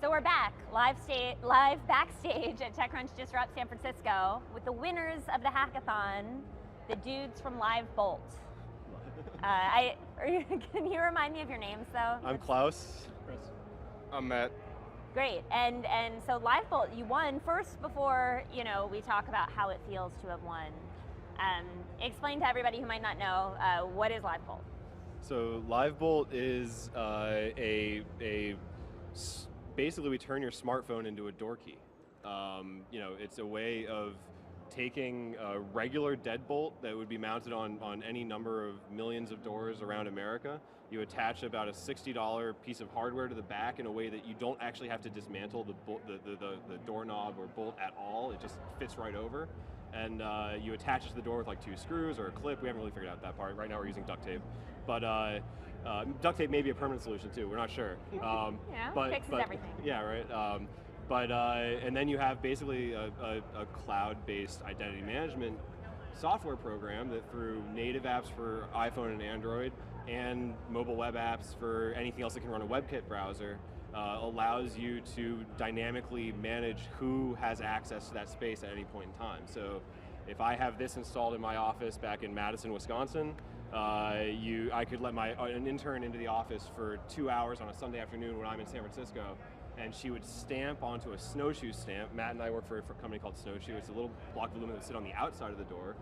So we're back, live backstage at TechCrunch Disrupt San Francisco with the winners of the hackathon, the dudes from Livebolt. Can you remind me of your names though? I'm Klaus. Chris. I'm Matt. Great, and so Livebolt, you won. First, before we talk about how it feels to have won, explain to everybody who might not know, what is Livebolt? So Livebolt is basically we turn your smartphone into a door key. It's a way of taking a regular deadbolt that would be mounted on any number of millions of doors around America. You attach about a $60 piece of hardware to the back in a way that you don't actually have to dismantle the doorknob or bolt at all. It just fits right over. And you attach it to the door with like 2 screws or a clip. We haven't really figured out that part. Right now we're using duct tape. But duct tape may be a permanent solution too, we're not sure. Fixes everything. Yeah, right. And then you have basically a cloud-based identity management software program that through native apps for iPhone and Android and mobile web apps for anything else that can run a WebKit browser allows you to dynamically manage who has access to that space at any point in time. So if I have this installed in my office back in Madison, Wisconsin, I could let an intern into the office for 2 hours on a Sunday afternoon when I'm in San Francisco, and she would stamp onto a snowshoe stamp. Matt and I work for a company called Snowshoe. It's a little block of aluminum that sit on the outside of the door.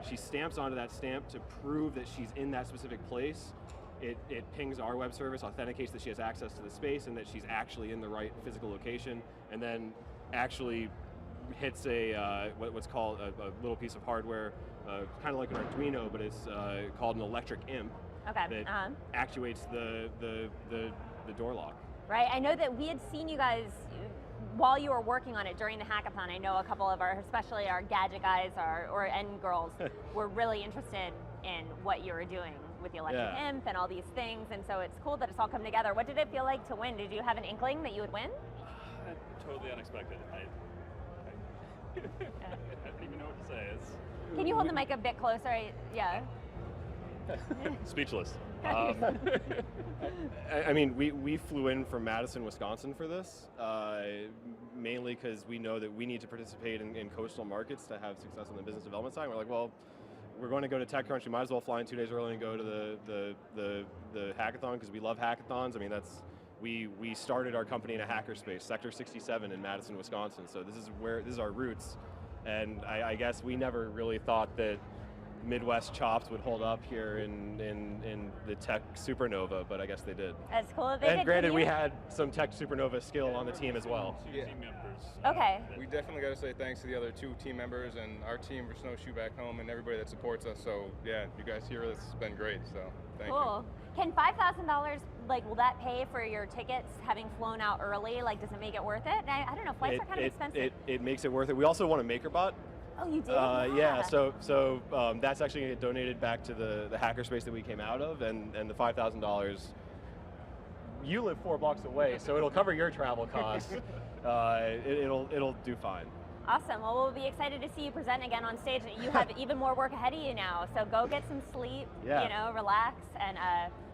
She stamps onto that stamp to prove that she's in that specific place. It pings our web service, authenticates that she has access to the space and that she's actually in the right physical location, and then actually hits what's called a little piece of hardware, kind of like an Arduino, but it's called an electric imp that actuates the door lock. Right, I know that we had seen you guys while you were working on it during the hackathon. I know a couple of especially our gadget guys and girls were really interested in what you were doing with the electric imp and all these things, and so it's cool that it's all come together. What did it feel like to win? Did you have an inkling that you would win? Totally unexpected. I don't even know what to say. Can you hold the mic a bit closer? Yeah. Speechless. I mean, we flew in from Madison, Wisconsin for this, mainly because we know that we need to participate in coastal markets to have success on the business development side. We're like, well, we're going to go to TechCrunch. We might as well fly in 2 days early and go to the hackathon because we love hackathons. I mean, we started our company in a hackerspace, Sector 67 in Madison, Wisconsin. So this is our roots, and I guess we never really thought that Midwest chops would hold up here in the tech supernova, but I guess they did. That's cool. And granted, we had some tech supernova skill on the team as well. Two team members. Okay. We definitely got to say thanks to the other 2 team members and our team for Snowshoe back home and everybody that supports us. So yeah, you guys here, this has been great. So thank you. Cool. Can $5,000, will that pay for your tickets having flown out early? Does it make it worth it? I don't know. Flights are kind of expensive. It makes it worth it. We also want a MakerBot. Oh, you did? Yeah, so that's actually going to get donated back to the hackerspace that we came out of, and the $5,000, you live 4 blocks away, so it'll cover your travel costs. It'll do fine. Awesome. Well, we'll be excited to see you present again on stage. You have even more work ahead of you now, so go get some sleep, relax, and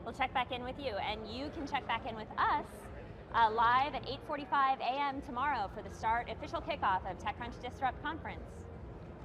we'll check back in with you. And you can check back in with us live at 8:45 a.m. tomorrow for the official kickoff of TechCrunch Disrupt Conference.